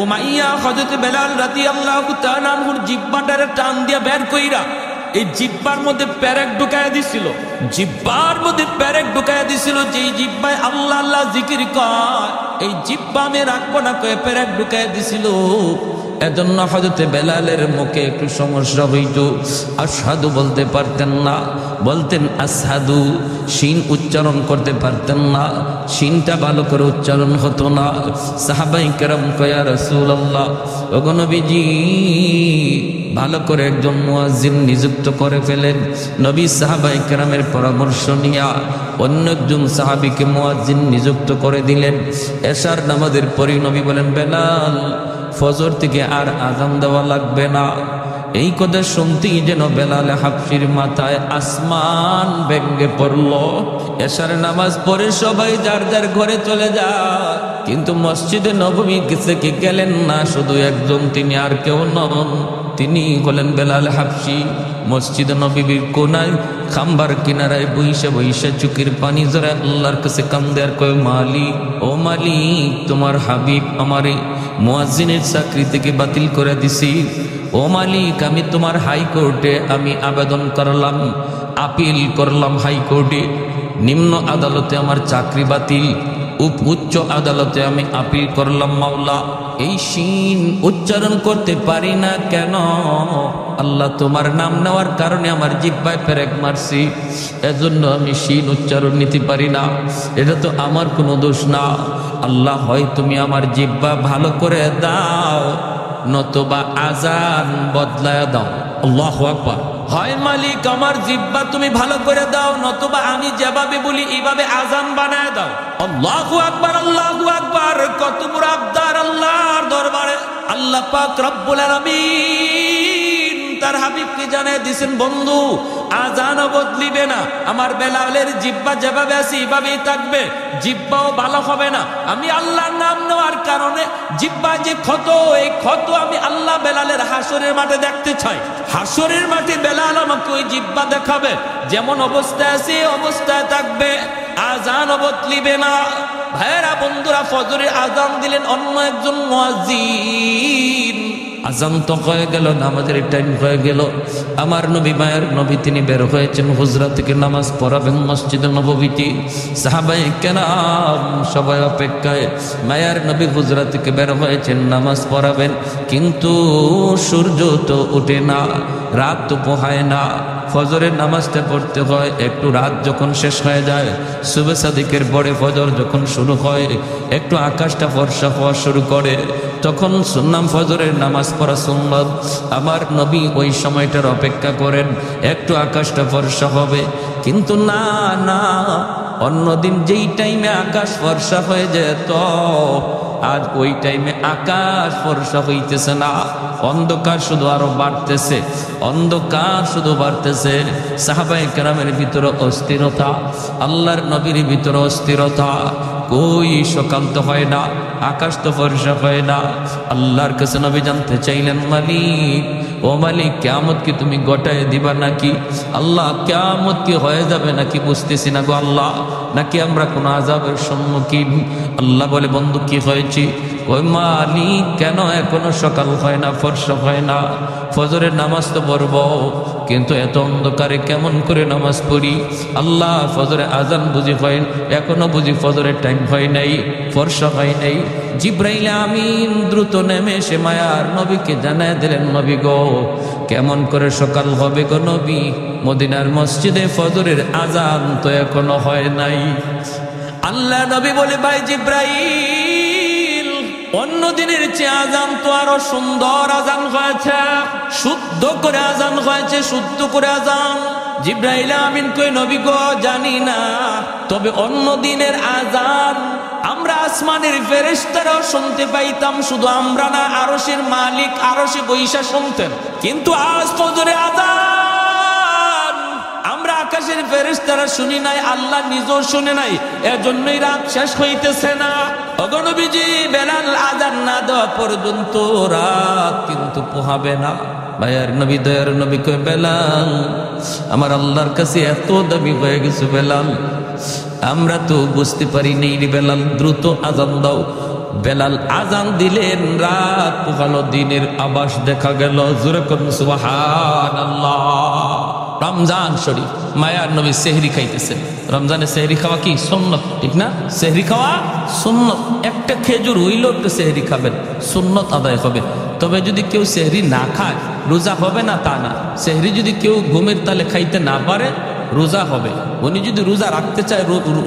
Umayya হযরত বেলাল রাদিয়াল্লাহু তাআলা আনহুর জিহ্বাটারে টান দিয়া বের কইরা এই জিহ্বার মধ্যে পেরেক ঢুকায়া দিছিল, জিহ্বার মধ্যে পেরেক ঢুকায়া দিছিল। যেই জিহ্বায় আল্লাহ আল্লাহ জিকির কয় এই জিহ্বা আমি রাখবো না কয়ে পেরেক ঢুকায়া দিছিল। এজন্য হযরত বেলালের মুখে একটু সমস্যা হইতো, আশহাদু বলতে পারতেন না, বলতেন আসহাদু, শিন উচ্চারণ করতে পারতেন না, শিনটা ভালো করে উচ্চারণ হতো না। সাহাবায়ে কেরাম কয় ইয়া রাসূলুল্লাহ, ওগো নবীজি ভালো করে একজন মুয়াজ্জিন নিযুক্ত করে ফেলেন। নবী সাহাবায়ে কেরামের পরামর্শ নিয়া অন্য একজন সাহাবীকে মুয়াজ্জিন নিযুক্ত করে দিলেন। এশার নামাজের পরে নবী বলেন, বেলাল ফজর থেকে আর আযান দেওয়া লাগবে না। এই কথা শুনতেই যেন বেলাল হাবশির মাথায় আসমান ভেঙে পড়ল। এশার নামাজ পড়ে সবাই যার যার ঘরে চলে যায়, কিন্তু মসজিদে নববী থেকে গেলেন না শুধু একজন, তিনি আর কেউ নন, তিনি হলেন বেলাল হাবশি। মসজিদে নববীর কোনায় খাম্বার কিনারায় বইসা বইসা চোখের পানি জড়ায় আল্লাহর কাছে কান্দে আর কয়, মালিক ও মালিক, তোমার হাবিব আমারে মুয়াজ্জিনের চাকরি থেকে বাতিল করে দিছি। ও মালিক, আমি তোমার হাইকোর্টে আমি আবেদন করলাম, আপিল করলাম হাইকোর্টে, নিম্ন আদালতে আমার চাকরি বাতিল, উচ্চ আদালতে আমি আপিল করলাম। মাওলা, এই শিন উচ্চারণ করতে পারি না কেন? আল্লাহ, তোমার নাম নেওয়ার কারণে আমার জিহ্বায় পেরেক মারছি, এজন্য আমি শিন উচ্চারণ নিতে পারি না। এটা তো আমার কোনো দোষ না। আল্লাহ, হয় তুমি আমার জিহ্বা ভালো করে দাও, নতুবা আজান বদলায় দাও। আল্লাহু আকবার। হয় মালিক আমার জিহ্বা তুমি ভালো করে দাও, নতুবা আমি যেভাবে বলি এইভাবে আজান বানায় দাও। আল্লাহু আকবার, আল্লাহু আকবার। কত বড় আবদার আল্লাহর দরবারে। আল্লাহ পাক রব্বুল আলামিন তার হাবিবকে জানিয়ে দিয়েছেন, বন্ধু আজানও বদলিবে না, আমার বেলালের জিহ্বা যেভাবে আছে এইভাবেই থাকবে, জিহ্বাও ভালো হবে না। আমি আল্লাহর নাম নেওয়ার কারণে জিহ্বা যে ক্ষত, এই ক্ষত আমি আল্লাহ বেলালের হাসরের মাঠে দেখতে চাই। হাসরের মাঠে বেলাল আমাকে ওই জিহ্বা দেখাবে, যেমন অবস্থায় আছে অবস্থায় থাকবে, আজানও বদলিবে না। ভাইরা বন্ধুরা, ফজরের আজান দিলেন অন্য একজন মুয়াজ্জিন। আজান তো হয়ে গেল, নামাজের টাইম হয়ে গেল। আমার নবী, মায়ের নবী, তিনি বের হয়েছেন হুজরা থেকে নামাজ পড়াবেন মসজিদে নববীতে। সাহাবায়ে কেরাম সবাই অপেক্ষায়, মায়ের নবী হুজরা থেকে বের হয়েছেন নামাজ পড়াবেন, কিন্তু সূর্য তো ওঠে না, রাত তো পোহায় না। ফজরের নামাজটা পড়তে হয়, একটু রাত যখন শেষ হয়ে যায়, সুবে সাদিকের পরে ফজর যখন শুরু হয়, একটু আকাশটা ফর্সা হওয়া শুরু করে, তখন সুন্নাম ফজরের নামাজ পড়া সুন্নাত। আমার নবী ওই সময়টার অপেক্ষা করেন, একটু আকাশটা ফর্সা হবে। কিন্তু না না, অন্যদিন যেই টাইমে আকাশ ফর্সা হয়ে যেত, আজ ওই টাইমে আকাশ ফর্সা হইতেছে না, অন্ধকার শুধু আরো বাড়তেছে, অন্ধকার শুধু বাড়তেছে। সাহাবায়ে কেরামের ভিতরে অস্থিরতা, আল্লাহর নবীর ভিতরে অস্থিরতা। কই সকাল তো হয় না, আকাশ তো ফর্সা হয় না। আল্লাহর কাছে নবী জানতে চাইলেন, মালিক ও মালিক, কিয়ামত কি তুমি গোটায় দিবা নাকি? আল্লাহ, কিয়ামত কি হয়ে যাবে নাকি বুঝতেছি না গো আল্লাহ, নাকি আমরা কোনো আযাবের সম্মুখীন? আল্লাহ বলে, বন্ধু কি হয়েছে? ওই মালিক, কেন এখনো সকাল হয় না, ফর্সা হয় না? ফজরের নামাজ তো পড়ব, কিন্তু এত অন্ধকারে কেমন করে নামাজ পড়ি? আল্লাহ, ফজরে আজান বুঝি হয়, এখনো বুঝি ফজরের টাইম হয় নাই, ফর্সা হয় নাই। জিব্রাইল আমিন দ্রুত নেমে এসে মায়ার নবীকে জানায় দিলেন, নবী গো, কেমন করে সকাল হবে গো নবী? মদিনার মসজিদে ফজরের আজান তো এখনো হয় নাই। আল্লাহ নবী বলে, ভাই জিব্রাইল, অন্য দিনের চেয়ে আজান তো আরো সুন্দর আজান হয়েছে, শুদ্ধ করে আজান হয়েছে, শুদ্ধ করে আজান। জিব্রাইল আমিন কই, নবী গো জানি না, তবে অন্য দিনের আজান আমরা আসমানের ফেরেশতারাও শুনতে পাইতাম, শুধু আমরা না, আরশের মালিক আরশে বইসা শুনতেন। কিন্তু আজ ফজরে আজান আমরা আকাশের ফেরেশতারা শুনি নাই, আল্লাহ নিজেও শুনে নাই, এজন্যই রাত শেষ হইতেছে না। ওগো নবীজি, বেলাল আজান না দেওয়া পর্যন্ত রাত কিন্তু পোহাবে না। ভাইয়ার নবী, দয়ার নবী কয়, বেলাল, আমার আল্লাহর কাছে এত দাবি হয়ে গেছে বেলাল, আমরা তো বুঝতে পারি নেই রে বেলাল, দ্রুত আজান দাও। বেলাল আজান দিলেন, রাত পোহালো, দিনের আভাস দেখা গেল। জোরে করুন সুবহানাল্লাহ। রমজান শরীফ, মায়ার নবী সেহরি খাইতেছেন। রমজানে সেহরি খাওয়া কি সুন্নত, ঠিক না? সেহরি খাওয়া সুন্নত। একটা খেজুর হইলেও একটু সেহরি খাবেন, সুন্নত আদায় হবে। তবে যদি কেউ সেহরি না খায় রোজা হবে না তা না। সেহরি যদি কেউ ঘুমের তালে খাইতে না পারে রোজা হবে। উনি যদি রোজা রাখতে চায়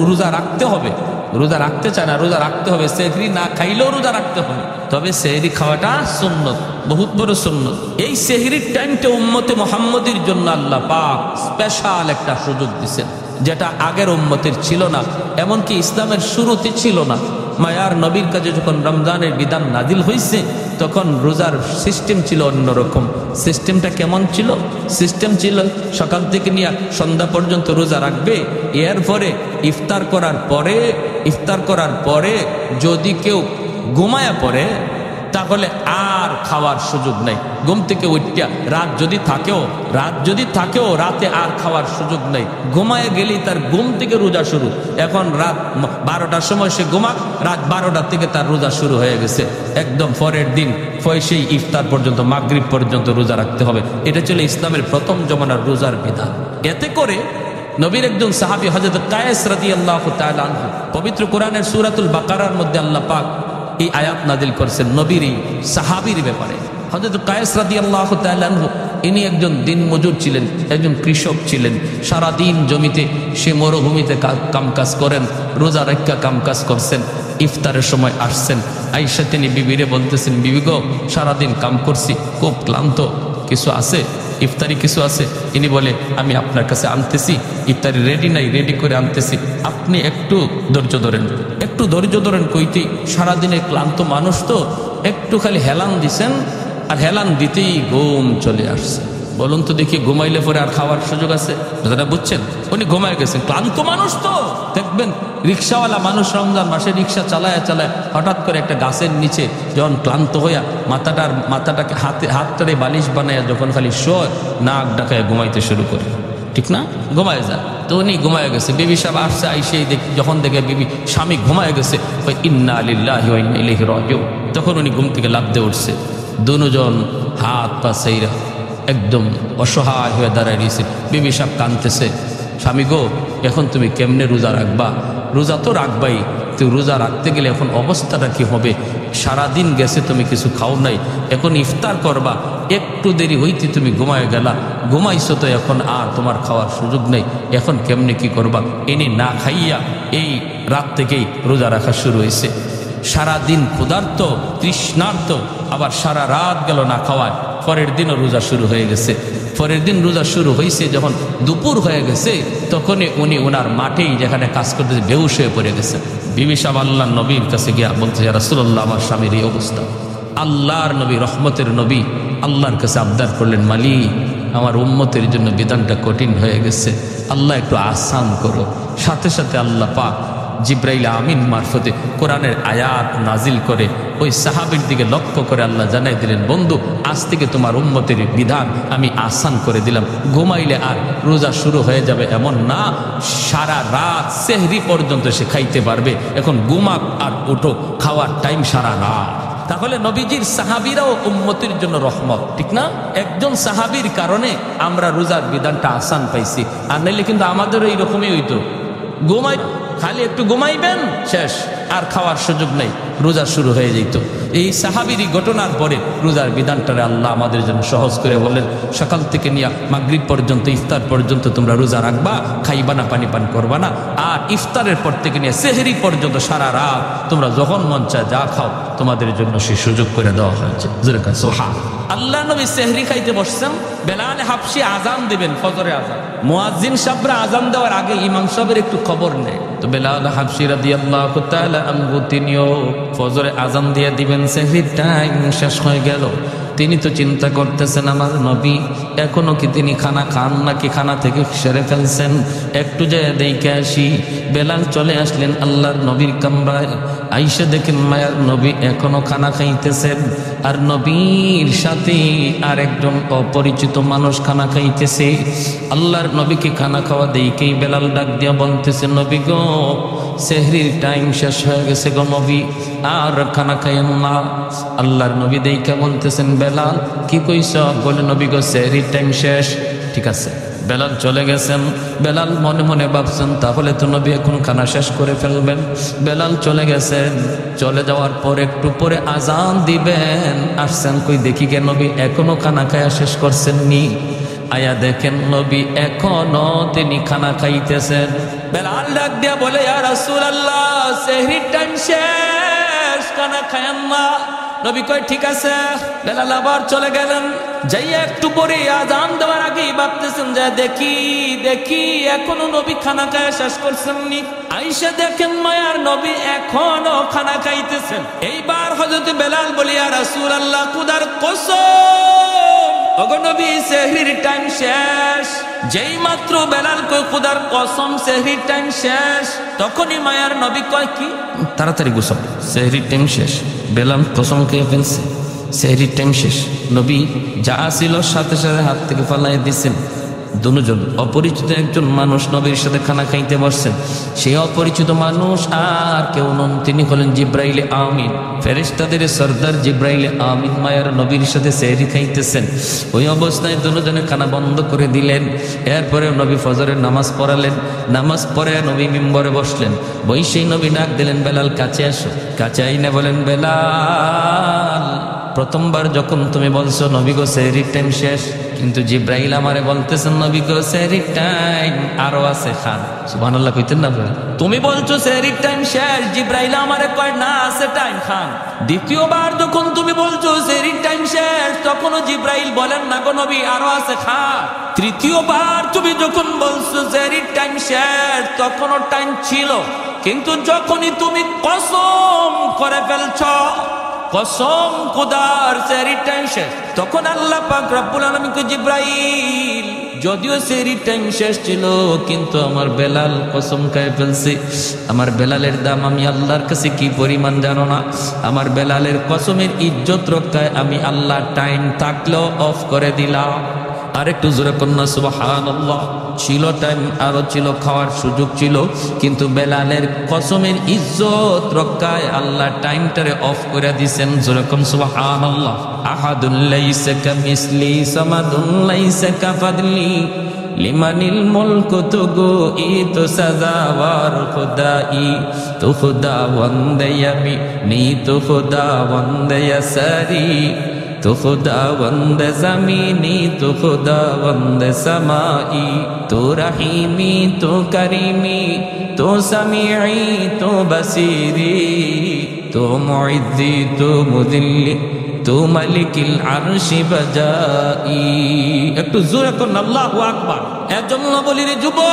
রোজা রাখতে হবে, রোজা রাখতে চায় না রোজা রাখতে হবে। সেহরি না খাইলেও রোজা রাখতে হবে, তবে সেহরি খাওয়াটা সুন্নত, বহুত বড় সুন্নত। এই সেহরির টাইমটা উম্মতে মুহাম্মদের জন্য আল্লাহ পাক স্পেশাল একটা সুযোগ দিয়েছেন, যেটা আগের উম্মতের ছিল না, এমনকি ইসলামের শুরুতে ছিল না। মায়ার নবীর কাছে যখন রমজানের বিধান নাজিল হয়েছে তখন রোজার সিস্টেম ছিল অন্যরকম। সিস্টেমটা কেমন ছিল? সিস্টেম ছিল সকাল থেকে নিয়ে সন্ধ্যা পর্যন্ত রোজা রাখবে, এরপরে ইফতার করার পরে যদি কেউ ঘুমায়া পড়ে তাহলে আর খাওয়ার সুযোগ নেই। ঘুম থেকে উঠিয়া রাত যদি থাকেও রাতে আর খাওয়ার সুযোগ নেই। ঘুমায় গেলেই তার ঘুম থেকে রোজা শুরু। এখন রাত 12টার সময় সে ঘুমাক, রাত 12টা থেকে তার রোজা শুরু হয়ে গেছে। একদম পরের দিন সেই ইফতার পর্যন্ত, মাগরিব পর্যন্ত রোজা রাখতে হবে। এটা ছিল ইসলামের প্রথম জমানার রোজার বিধান। এতে করে নবীর একজন সাহাবী হযরত কায়েস রাদিয়াল্লাহু তাআলা আনহু, পবিত্র কোরআনের সূরাতুল বাকারার মধ্যে আল্লাহ পাক এই আয়াত নাজিল করছেন নবীর এই সাহাবীর ব্যাপারে। হযরত কায়েস রাদিয়াল্লাহু তাআলা আনহু ইনি একজন দিনমজুর ছিলেন, একজন কৃষক ছিলেন। সারা দিন জমিতে সে মরুভূমিতে কামকাজ করেন, রোজা রাখা কামকাজ করছেন। ইফতারের সময় আসছেন, আয়েশা তিনি বিবিরে বলতেছেন, বিবি গো সারাদিন কাম করছি, খুব ক্লান্ত, কিছু আছে ইফতারি কিছু আছে? ইনি বলে আমি আপনার কাছে আনতেছি, ইফতারি রেডি নাই, রেডি করে আনতেছি, আপনি একটু ধৈর্য ধরেন। কইতেই সারাদিনের ক্লান্ত মানুষ তো একটু খালি হেলান দিছেন, আর হেলান দিতেই ঘুম চলে আসছে। বলুন তো দেখি, ঘুমাইলে পরে আর খাওয়ার সুযোগ আছে? কথাটা বুঝছেন? উনি ঘুমায় গেছেন, ক্লান্ত মানুষ তো। দেখবেন রিক্সাওয়ালা মানুষ রমজান মাসে রিক্সা চালায় হঠাৎ করে একটা গাছের নিচে যখন ক্লান্ত হইয়া মাথাটাকে হাতটারে বালিশ বানাইয়া যখন খালি শোয়, নাক ডাকায় ঘুমাইতে শুরু করে, ঠিক না? ঘুমায় যায়। তো উনি ঘুমায় গেছে। বিবি সাহেব আসছে, আইসেই যখন দেখে বিবি স্বামী ঘুমায় গেছে, ওই ইন্না লিল্লাহি ওয়া ইন্না ইলাইহি রাজিউন, তখন উনি ঘুম থেকে লাফ দিয়ে উঠছে। দুজন হাত পা সেইরা একদম অসহায় হয়ে দাঁড়ায় রয়েছে। বিবি সাহেব কাঁদতেছে, স্বামী গো এখন তুমি কেমনে রোজা রাখবা? রোজা তো রাখবাই, তুই রোজা রাখতে গেলে এখন অবস্থাটা কি হবে? সারাদিন গেছে তুমি কিছু খাও নাই, এখন ইফতার করবা, একটু দেরি হইতে তুমি ঘুমায় গেলা, ঘুমাইছো তো এখন আর তোমার খাওয়ার সুযোগ নেই, এখন কেমনে কি করবা? এনে না খাইয়া এই রাত থেকেই রোজা রাখা শুরু হয়েছে। সারাদিন ক্ষুধার্ত তৃষ্ণার্ত, আবার সারা রাত গেল না খাওয়ায়। পরের দিনও রোজা শুরু হয়ে গেছে। পরের দিন রোজা শুরু হয়েছে, যখন দুপুর হয়ে গেছে তখনই উনি ওনার মাঠেই যেখানে কাজ করতেছে বেহুশ হয়ে পড়ে গেছে। বিবি সাহেব আল্লাহর নবীর কাছে গিয়া বলছে, ইয়া রাসূলুল্লাহ আমার স্বামীর এই অবস্থা। আল্লাহর নবী, রহমতের নবী আল্লাহর কাছে আবদার করলেন, মালিক আমার উম্মতের জন্য বিধানটা কঠিন হয়ে গেছে, আল্লাহ একটু আসান করো। সাথে সাথে আল্লাহ পাক জিব্রাইল আমিন মারফতে কোরআনের আয়াত নাজিল করে ওই সাহাবীর দিকে লক্ষ্য করে আল্লাহ জানাই দিলেন, বন্ধু আজ থেকে তোমার উম্মতের বিধান আমি আসান করে দিলাম। ঘুমাইলে আর রোজা শুরু হয়ে যাবে এমন না, সারা রাত সেহরি পর্যন্ত সে খাইতে পারবে। এখন ঘুমাক আর উঠো, খাওয়ার টাইম সারা রাত। তাহলে নবীজির সাহাবীরাও উম্মতের জন্য রহমত, ঠিক না? একজন সাহাবীর কারণে আমরা রোজার বিধানটা আসান পাইছি, আর নাইলে কিন্তু আমাদেরও এইরকমই হইতো। খালি একটু ঘুমাইবেন, শেষ, আর খাওয়ার সুযোগ নেই, রোজা শুরু হয়ে যেত। এই সাহাবীর ঘটনার পরে রোজার বিধানটারে আল্লাহ আমাদের জন্য সহজ করে বললেন, সকাল থেকে নিয়ে মাগরিব পর্যন্ত, ইফতার পর্যন্ত তোমরা রোজা রাখবা, খাইবা না, পানি পান করবা না। আর ইফতারের পর থেকে নিয়ে সেহরি পর্যন্ত সারা রাত তোমরা যখন মন চায় যা খাও, তোমাদের জন্য সেই সুযোগ করে দেওয়া হয়েছে। আল্লাহ নবী সেহরি খাইতে বসছেন, বেলাল হাবশি আজান দিবেন, ফজরে আজান। মুয়াজ্জিন সাহেবরা আজান দেওয়ার আগে ইমাম সাহেবের একটু খবর নেয়। তো বেলাল হাবশি রাদিয়াল্লাহু তাআলা আনহু তিনিও ফজরে আজান দিয়ে দিবেন, সেহরির টাইম শেষ হয়ে গেল। তিনি তো চিন্তা করতেছেন, আমার নবী এখনো কি তিনি খানা খান নাকি খানা থেকে সেরে ফেলছেন, একটু যে দেখে আসি। বেলাল চলে আসলেন আল্লাহর নবীর কামরায়, আইসা দেখেন মায়ার নবী এখনো খানা খাইতেছেন, আর নবীর সাথে আর একজন অপরিচিত মানুষ খানা খাইতেছে। আল্লাহর নবীকে খানা খাওয়া দেখেই বেলাল ডাক দিয়া বলতেছে, নবী গো সেহরির টাইম শেষ হয়ে গেছে গো নবী, আর খানা খাইয়েন না। আল্লাহর নবী দেইখা বলতেছেন, বেলাল কি কইছ? বলে, নবী গো সেহরির টাইম শেষ। ঠিক আছে, বেলাল চলে গেছেন। বেলাল মনে মনে ভাবছেন, তাহলে তো নবী এখন খানা শেষ করে ফেলবেন। বেলাল চলে গেছেন। চলে যাওয়ার পর একটু পরে আজান দিবেন, আসছেন কই দেখি কে নবী এখনো খানা খায়া শেষ করছেননি। আয়া দেখেন নবী এখনো তিনি খানা খাইতেছেন। বেলাল ডাক দিয়া বলে, ইয়া রাসূলুল্লাহ, সেহরির টাইম শেষ, খানা খায়েন না। নবী কয় ঠিক আছে। বেলাল আবার চলে গেলেন। যাইয়া একটু পরে আজান দেওয়ার আগেই ভাবতেছেন যে দেখি দেখি এখনো নবী খানা খায়া শেষ করছেননি। আইসা দেখেন মায়ার নবী এখনো খানা খাইতেছেন। এইবার হযরত বেলাল বলি, ইয়া রাসূলুল্লাহ, খোদার কসম, ওগো নবী সেহরির টাইম শেষ। যেই মাত্র বেলাল কয় খোদার কসম সেহরির টাইম শেষ, তখনই মায়ার নবী কয় কি, তাড়াতাড়ি গোসল, সেহরির টাইম শেষ। বেলাল কসম খেয়ে ফেলছে, সেহরির টাইম শেষ। নবী যা ছিল সাথে সাথে হাত থেকে ফালাই দিচ্ছেন। দুজন অপরিচিত একজন মানুষ নবীর সাথে খানা খাইতে বসছেন। সেই অপরিচিত মানুষ আর কেউ নন, তিনি হলেন জিব্রাইলে আমিন, ফেরেশতাদের সরদার জিব্রাইলে আমিন। মায়ার নবীর সাথে সেহরি খাইতেছেন। ওই অবস্থায় দুজনে খানা বন্ধ করে দিলেন। এরপরে নবী ফজরের নামাজ পড়ালেন। নামাজ পড়ে নবী মিম্বরে বসলেন। বৈশেই নবী ডাক দিলেন, বেলাল কাছে আসো। কাছে আইনে বলেন, বেলাল, প্রথমবার যখন তুমি বলছো নবী গো সেহরির টাইম শেষ, কিন্তু জিব্রাইল আমারে বলতেছেন নবী গো সেহরির টাইম আরো আছে, খান। সুবহানাল্লাহ কইতেন না? তুমি বলছো সেহরির টাইম শেষ, জিব্রাইল আমারে কয় না আছে টাইম, খান। দ্বিতীয়বার যখন তুমি বলছো সেহরির টাইম শেষ, তখনও জিব্রাইল বলেন না গো নবী আরো আছে, খান। তৃতীয়বার তুমি যখন বলছো সেহরির টাইম শেষ, তখনও টাইম ছিল, কিন্তু যখনই তুমি কসম করে ফেলছ, কসম খোদার সেহরির টাইম শেষ, তখন আল্লাহ পাক রব্বুল আলামিন কে, জিব্রাইল, যদিও সেহরির টাইম শেষ ছিল, কিন্তু আমার বেলাল কসম খায় ফেলছে। আমার বেলালের দাম আমি আল্লাহর কাছে কি পরিমাণ জানো না? আমার বেলালের কসমের ইজ্জত রক্ষায় আমি আল্লাহ টাইম থাকলেও অফ করে দিলাম। আরেকটু জোরে কন্যা সুবহানাল্লাহ। ছিল টাইম, আরো ছিল, খাওয়ার সুযোগ ছিল, কিন্তু বেলালের কসমের ইজ্জত রক্ষায় আল্লাহ টাইমটারে অফ করে দিয়েছেন। জোরে কোন সুবহানাল্লাহ। আহাদুল লাইসা কামিসলি সামাদুল লাইসা কাফাদলি লিমানিল মুলকু তুগু ইতু সাজাওয়ার খুদাই তু খুদা ওয়ান্দায়ামি নি তু খুদা ওয়ান্দায়াসারি তু খুদা বন্দে জমিনি তু খুদা বন্দে সমাই তু রহিমি তু করিমি তু সামিঈ তু বসিরি তু মুইজ্জি তু মুদিল্লি তু মালিকিল আরশি বাজাই। একটু জোরে করুন আল্লাহু আকবার। একজন বলির যুবক,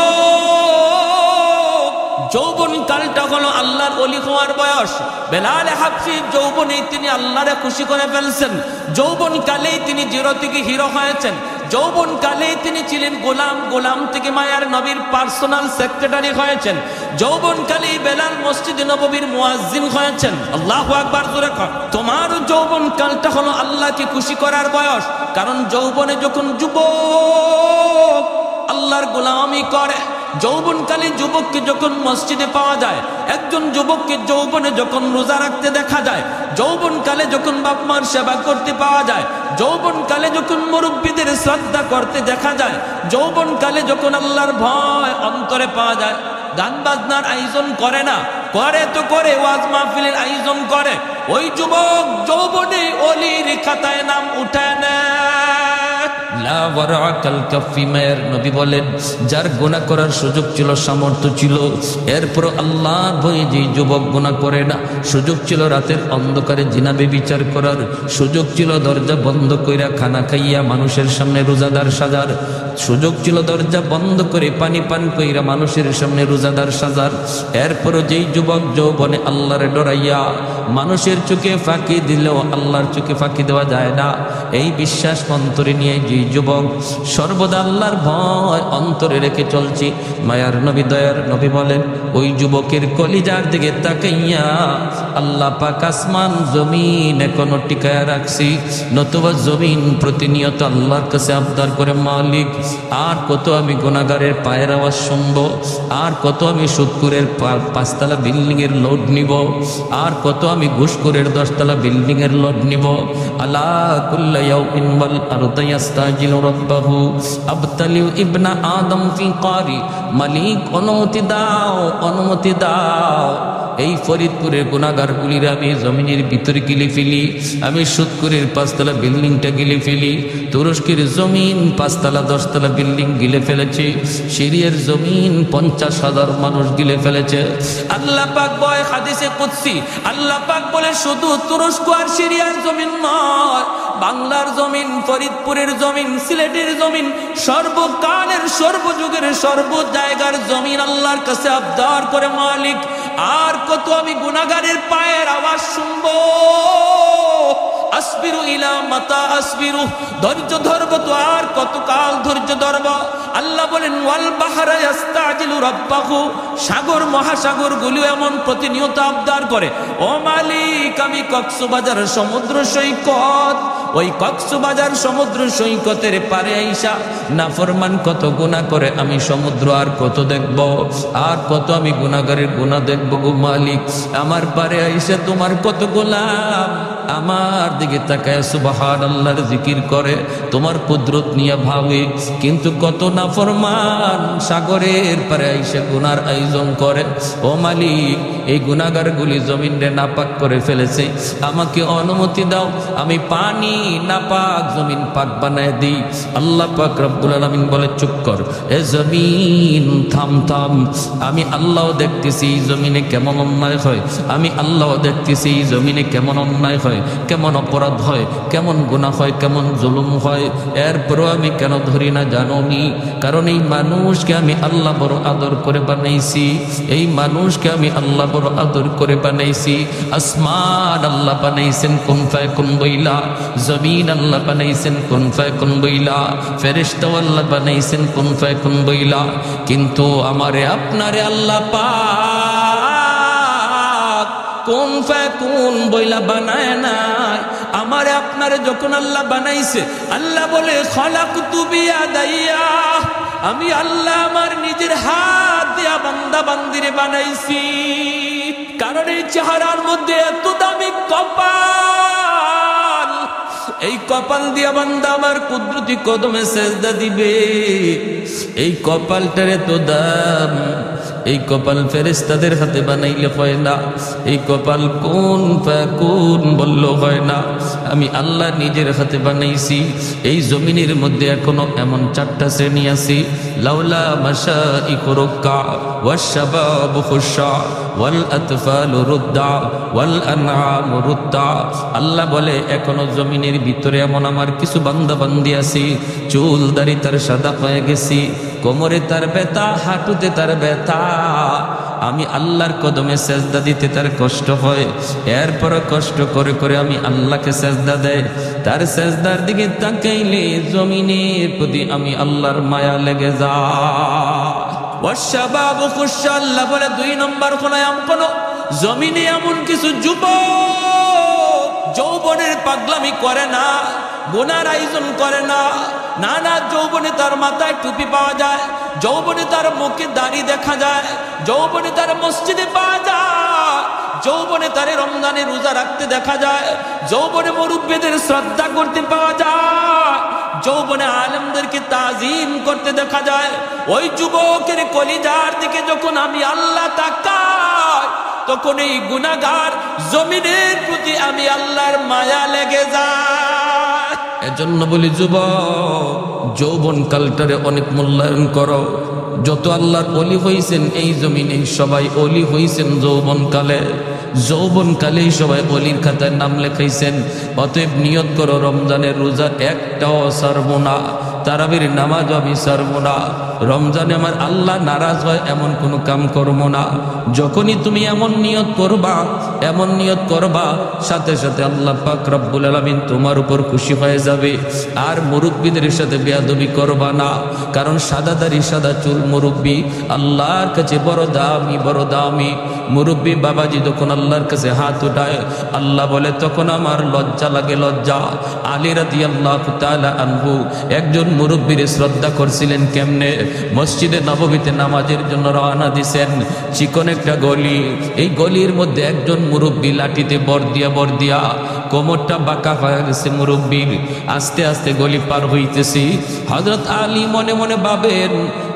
যৌবন কালটা হলো আল্লাহর ওলি হওয়ার বয়স। বেলাল হাবশী যৌবনে তিনি আল্লাহরে খুশি করে ফেলছেন। যৌবন কালেই তিনি জিরো থেকে হিরো হয়েছেন। যৌবন কালেই তিনি ছিলেন গোলাম, গোলাম থেকে মায়ার নবীর পার্সোনাল সেক্রেটারি হয়েছেন। যৌবন কালেই বেলাল মসজিদে নববীর মুয়াজ্জিন হয়েছেন। আল্লাহু আকবার জোরে কর। তোমার যৌবন কালটা হলো আল্লাহকে খুশি করার বয়স। কারণ যৌবনে যখন যুবক আল্লাহর গোলামি করে, যৌবনকালী যুবককে যখন মসজিদে পাওয়া যায়, একজন যুবককে যৌবনে যখন রোজা রাখতে দেখা যায়, যৌবনকালে যখন বাপ মার সেবা করতে পাওয়া যায়, যৌবনকালে যখন মুরব্বীদের শ্রদ্ধা করতে দেখা যায়, যৌবনকালে যখন আল্লাহর ভয় অন্তরে পাওয়া যায়, গান বাজনার আয়োজন করে না, করে তো করে ওয়াজ মাহফিলের আয়োজন করে, ওই যুবক যৌবনে ওলির খাতায় নাম উঠায় নেয়। লা ওয়ারাকাল কাফি। মায়ের নবী বলেন, যার গুনাহ করার সুযোগ ছিল, সামর্থ্য ছিল, এরপর আল্লাহর ভয়ে যে যুবক গুনাহ করে না, সুযোগ ছিল রাতের অন্ধকারে জিনা ব্যভিচার করার, সুযোগ ছিল দরজা বন্ধ কইরা খানা খাইয়া মানুষের সামনে রোজাদার সাজার, সুযোগ ছিল দরজা বন্ধ করে পানি পান কইরা মানুষের সামনে রোজাদার সাজার, এরপরও যেই যুবক যৌবনে আল্লাহরে ডরাইয়া মানুষের চোখে ফাঁকি দিলেও আল্লাহর চোখে ফাঁকি দেওয়া যায় না, এই বিশ্বাস অন্তরে নিয়ে যে যুবক সর্বদা আল্লাহর ভয় অন্তরে রেখে চলছি। মায়ার নবী দয়ার নবী বলেন, ওই যুবকের কলিজার দিকে তাকাইয়া আল্লাহ পাক আসমান জমিন এখনো টিকায়া রাখছি, নতুবা জমিন প্রতিনিয়ত আল্লাহর কাছে আবদার করে, মালিক আর কত আমি গুনাহগারের পায়ের আওয়াজ শুনবো, আর কত আমি সুদখোরের 5তলা বিল্ডিং এর লোড নিব, আর কত আমি ঘুষখোরের 10তলা বিল্ডিং এর লোড নিব। আলা কুল্লা ইয়াউমিন ওয়াল আরদু ইস্তাজিলু রাব্বাহু আবতালিউ ইবনা আদম ফি কারি। মালিক অনুমতি দাও, অনুমতি দাও, এই ফরিদপুরের গুনাহগারগুলির আমি জমিনের ভিতরে গিলে ফেলি, আমি সুদখোরের 5তলা বিল্ডিংটা গিলে ফেলি। তুরস্কের জমিন 5তলা 10তলা বিল্ডিং গিলে ফেলেছে, সিরিয়ার জমিন 50,000 মানুষ গিলে ফেলেছে। আল্লাহ পাক বলে হাদিসে কুদসি, আল্লাহ পাক বলে শুধু তুরস্ক আর সিরিয়ার জমিন নয়, বাংলার জমিন, ফরিদপুরের জমিন, সিলেটের জমিন, সর্বকালের সর্বযুগের সর্ব জায়গার জমিন আল্লাহর কাছে আবদার করে, মালিক আর কত আমি গুনাহগারের পায়ের আওয়াজ শুনবো। আসবিরু ইলা মাতা আসবিরু, ধৈর্য ধরব তো আর কতকাল ধৈর্য ধরব। আল্লাহ বলেন, ওয়াল বাহরা ইস্তাজিলু রাব্বাহু, সাগর মহাসাগর গুলো এমন প্রতিনিয়ত আবদার করে, ও মালিক আমি কক্সবাজার সমুদ্র সৈকত, ওই কক্সবাজার সমুদ্র সৈকতের পারে আইসা নাফরমান কত গুনাহ করে, আমি সমুদ্র আর কত দেখব, আর কত আমি গুনাহগারের গুনাহ দেখব গো মালিক। আমার পারে আইসা তোমার কত গোলাম আমার দিকে তাকায় সুবহানাল্লাহর জিকির করে, তোমার কুদরত নিয়ে ভাবে, কিন্তু কত নাফরমান সাগরের পারে আইসা গুনার আয়োজন করে। ও মালিক এই গুনাহগারগুলি জমিনরে নাপাক করে ফেলেছে, আমাকে অনুমতি দাও, আমি পানি নাপাক জমিন পাক বানায় দিই। আল্লাহ পাক রব্বুল আলামিন বলে, চুপ কর এ জমিন, থাম থাম, আমি আল্লাহ দেখতেছি এই জমিনে কেমন অন্যায় হয়, আমি আল্লাহ দেখতেছি এই জমিনে কেমন অন্যায় হয়, কেমন অপরাধ হয়, কেমন গুনাহ হয়, কেমন জুলুম হয়, এরপরও আমি কেন ধরি না জানো নি? কারণ এই মানুষকে আমি আল্লাহ বড় আদর করে বানাইছি, এই মানুষকে আমি আল্লাহ বড় আদর করে বানাইছি। আসমান আল্লাহ বানাইছেন কুন ফায়াকুন বইলা, জমিন আল্লাহ বানাইছেন কুন ফায়াকুন বইলা, ফেরেশতা আল্লাহ বানাইছেন কুন ফায়াকুন বইলা, কিন্তু আমারে আপনারে আল্লাহ পাক কুন ফায়াকুন বইলা বানায় নাই। আমারে আপনারে যখন আল্লাহ বানাইছে, আল্লাহ বলে খলাকতু বিয়াদাইয়া, আমি আল্লাহ আমার নিজের হাত দিয়া বান্দা বান্দিরে বানাইছি। কারণ এই চেহারার মধ্যে এত দামি কপাল, এই কপাল দিয়া বান্দা আমার কুদরতি কদমে সেজদা দিবে। এই কপালটার এত দাম, এই কপাল ফেরেশতাদের হাতে বানাইলে হয় না, এই কপাল কুন ফায়াকুন বললেও হয় না, আমি আল্লাহ নিজের হাতে বানাইছি। এই জমিনের মধ্যে এখনো এমন 4টা শ্রেণী আছে, লাউলা মাশাইখু রুক্কা ওয়াশ শাবাবু খুশা ওয়াল আতফালু রুদ্দা ওয়াল আনআমু রুদ্দা। আল্লাহ বলে এখনো জমিনের ভিতরে এমন আমার কিছু বান্দা বান্দি আছে, চুল দাড়ি তার সাদা হয়ে গেছি, কোমরে তার ব্যথা, হাঁটুতে তার ব্যথা, আমি আল্লাহর কদমে সেজদা দিতে তার কষ্ট হয়, এরপর কষ্ট করে করে আমি আল্লাহকে সেজদা দেয়। তার সেজদার দিকে তাকাইলে জমিনের প্রতি আমি আল্লাহর মায়া লেগে যায়। ওয়াশাবাবু খুশা, আল্লাহ বলে 2 নম্বর কোন জমিনে এমন কিছু যুবক যৌবনের পাগলামি করে না, গুনার আয়োজন করে না, নানা যৌবনে তার মাথায় টুপি পাওয়া যায়, যৌবনে তার মুখে দাড়ি দেখা যায়, যৌবনে তার মসজিদে পাওয়া যায়, যৌবনে তার রমজানে রোজা রাখতে দেখা যায়, যৌবনে মুরব্বিদের শ্রদ্ধা করতে পাওয়া যায়, যৌবনে আলেমদেরকে তাজিম করতে দেখা যায়। ওই যুবকের কলিজার দিকে যখন আমি আল্লাহ তাকাই, তখন এই গুনাহগার জমিনের প্রতি আমি আল্লাহর মায়া লেগে যায়। এজন্য বলি যুবক, যৌবন কালটারে অনেক মূল্যায়ন করো। যত আল্লাহর ওলি হইছেন এই জমিনে সবাই ওলি হইছেন যৌবন কালে, যৌবন কালেই সবাই ওলির খাতায় নাম লেখাইছেন। অতএব নিয়ত করো রমজানের রোজা একটাও ছাড়বো না, তারাবির নামাজ আমি ছাড়বো না, রমজানে আমার আল্লাহ নারাজ হয় এমন কোনো কাম করবো না। যখনই তুমি এমন নিয়ত করবা সাথে সাথে আল্লাহ পাক রব্বুল আলামিন তোমার উপর খুশি হয়ে যাবে। আর মুরব্বীদের সাথে বেয়াদবি করবা না, কারণ সাদা দাড়ি সাদা চুল মুরব্বী আল্লাহর কাছে বড় দামি, বড় দামি। মুরব্বী বাবাজি যখন আল্লাহর কাছে হাত উঠায় আল্লাহ বলে তখন আমার লজ্জা লাগে, লজ্জা। আলী রাদিয়াল্লাহু তাআলা আনহু একজন মুরব্বীর শ্রদ্ধা করছিলেন কেমনে? মসজিদে নববীতে নামাজের জন্য রওনা দিছেন, চিকন একটা গলি, এই গলির মধ্যে একজন মুরব্বী লাঠিতে বর দিয়া কোমরটা বাঁকা হয়ে গেছে মুরব্বীর। আস্তে আস্তে গলি পার হইতেছি, হযরত আলী মনে মনে ভাবেন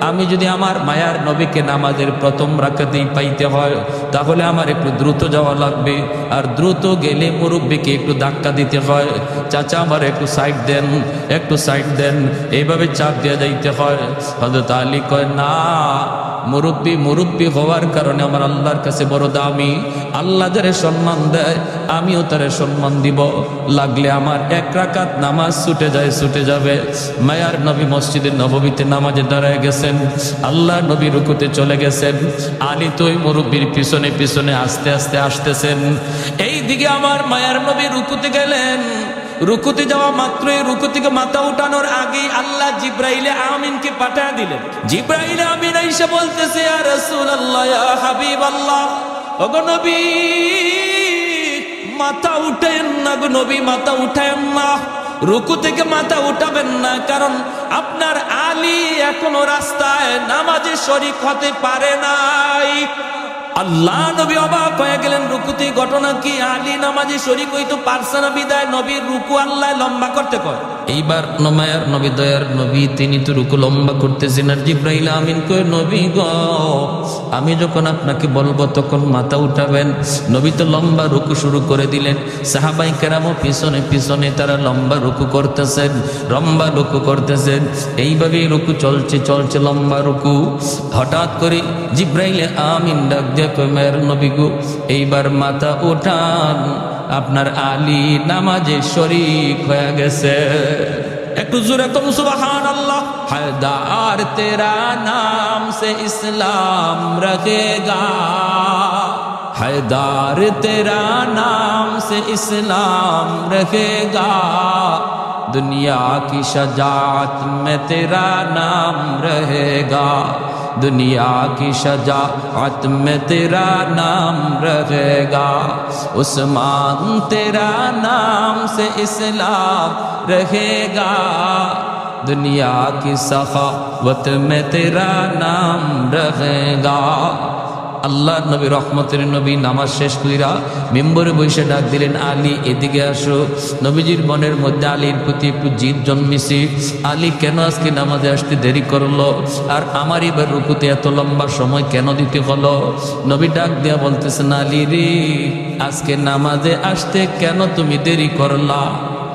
আমি যদি আমার মায়ার নবীকে নামাজের প্রথম রাকাতেই পাইতে হয় তাহলে আমার একটু দ্রুত যাওয়া লাগবে, আর দ্রুত গেলে মুরব্বীকে একটু ধাক্কা দিতে হয়, চাচা আমার একটু সাইড দেন, একটু সাইড দেন, এইভাবে চাপ দিয়ে যাইতে হয়। হযরত আলী কয় না, মুরব্বী হওয়ার কারণে আমার আল্লাহর কাছে বড় দামি, আল্লাহ যারে সম্মান দেয় আমিও তারে সম্মান দিব, লাগলে আমার এক রাকাত নামাজ ছুটে যাবে। মায়ার নবী মসজিদে নববীতে নামাজে দাঁড়ায় গেছেন, আল্লাহ নবী রুকুতে চলে গেছেন, আলী তো ওই মুরব্বীর পিছনে পিছনে আস্তে আস্তে আসতেছেন। এই দিকে আমার মায়ার নবী রুকুতে গেলেন, রুকুতে যাওয়া মাত্রই রুকু থেকে মাথা উঠানোর আগেই আল্লাহ জিব্রাইলে আমিনকে পাঠিয়ে দিলেন। জিব্রাইলে আমিন আইসা বলতেছে ইয়া রাসূলুল্লাহ, ইয়া হাবিবাল্লাহ, ওগো নবী মাথা উঠায়েন না, গো নবী মাথা উঠায়েন না, রুকু থেকে মাথা উঠাবেন না, কারণ আপনার আলী এখনো রাস্তায় নামাজে শরীক হতে পারে নাই। আল্লাহ নবী অবাক হয়ে গেলেন, রুকুতে ঘটনা কি? আলী নামাজে শরীক হইতো পারছে না বিদায় নবীর রুকু আল্লাহ লম্বা করতে কয়। এইবার মায়ার নবী দয়ার নবী তিনি তো রুকু লম্বা করতেছেন, আর জিব্রাইল আমিন কয় নবী গো আমি যখন আপনাকে বলবো তখন মাথা উঠাবেন। নবী তো লম্বা রুকু শুরু করে দিলেন, সাহাবাই কেরামও পিছনে পিছনে তারা লম্বা রুকু করতেছেন, এইভাবেই রুকু চলছে লম্বা রুকু। হঠাৎ করে জিব্রাইলে আমিন ডাক দিয়ে কয় মায়ের নবী গো এইবার মাথা উঠান, আপনার আলী নামাজে শরীক হয়ে গেছে। একটু জোরে কম সুবহানাল্লাহ। হায়দার তেরা নাম সে ইসলাম রখেগা, हैदार तेरा नाम से इस्लाम रहेगा, दुनिया की शजाअत में तेरा नाम रहेगा, दुनिया की शजाअत में तेरा नाम रहेगा, उस्मान तेरा नाम से इस्लाम रहेगा, दुनिया की सखावत में तेरा नाम रहेगा। আল্লাহ নবী রহমতের নবী নামাজ শেষ কইরা মেম্বরে বসে ডাক দিলেন, আলী এদিকে আসো। নবীজির মনের মধ্যে আলীর প্রতি একটু জিদ জন্মেছে, আলী কেন আজকে নামাজে আসতে দেরি করলো, আর আমার এবার রুকুতে এত লম্বা সময় কেন দিতে হলো। নবী ডাক দিয়া বলতেছেন, আলী রে আজকে নামাজে আসতে কেন তুমি দেরি করলা?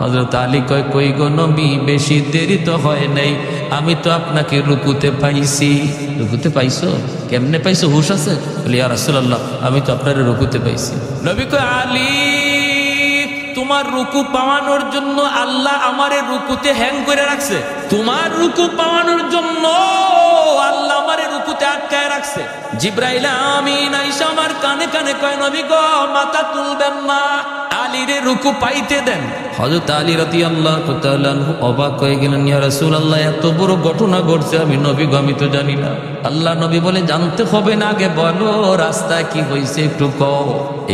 হযরত আলী কয়, কই গো নবী বেশি দেরি তো হয় নাই, আমি তো আপনাকে রুকুতে পাইছি। রুকুতে পাইছো? কেমনে পাইছো, হুশ আছে? বলি ইয়া রাসূলুল্লাহ আমি তো আপনার রুকুতে পাইছি। নবী কয়, আলী তোমার রুকু পাওয়ানোর জন্য আল্লাহ আমারে রুকুতে হ্যাং করে রাখছে, তোমার রুকু পাওয়ানোর জন্য আল্লাহ আমারে রুকুতে আটকায় রাখছে। জিব্রাইল আমিন আইসা আমার কানে কানে কয়, নবী গো মাথা তুলবেন না, আলীরে রুকু পাইতে দেন। হযরত আলী রাদিয়াল্লাহু তাআলা অবাক হয়ে গেলেন, ইয়া রাসূলুল্লাহ এত বড় ঘটনা ঘটছে আমি নবী গো আমি তো জানি না। আল্লাহ নবী বলে, জানতে হবে না, আগে বলো রাস্তায় কি হয়েছে একটু কও।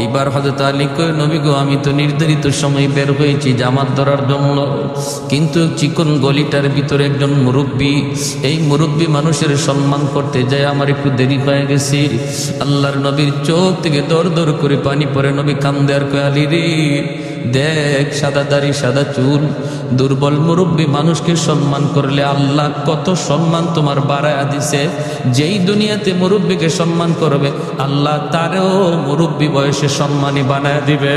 এইবার হযরত আলী কয়, নবী গো আমি তো নির্ধারিত সময় বের হয়েছি জামাত ধরার জন্য, কিন্তু চিকন গলিটার ভিতরে একজন মুরব্বী, এই মুরব্বী মানুষের সম্মান করতে যায় আমার একটু দেরি হয়ে গেছে। আল্লাহর নবীর চোখ থেকে দর দর করে পানি পড়ে, নবী কান্দে আর কয়, আলী রে দেখ সাদা দাড়ি সাদা চুল, দুর্বল মুরব্বী মানুষকে সম্মান করলে আল্লাহ কত সম্মান তোমার বাড়ায়া দিছে। যেই দুনিয়াতে মুরব্বীকে সম্মান করবে আল্লাহ তারেও মুরব্বী বয়সে সম্মানী বানায় দিবে।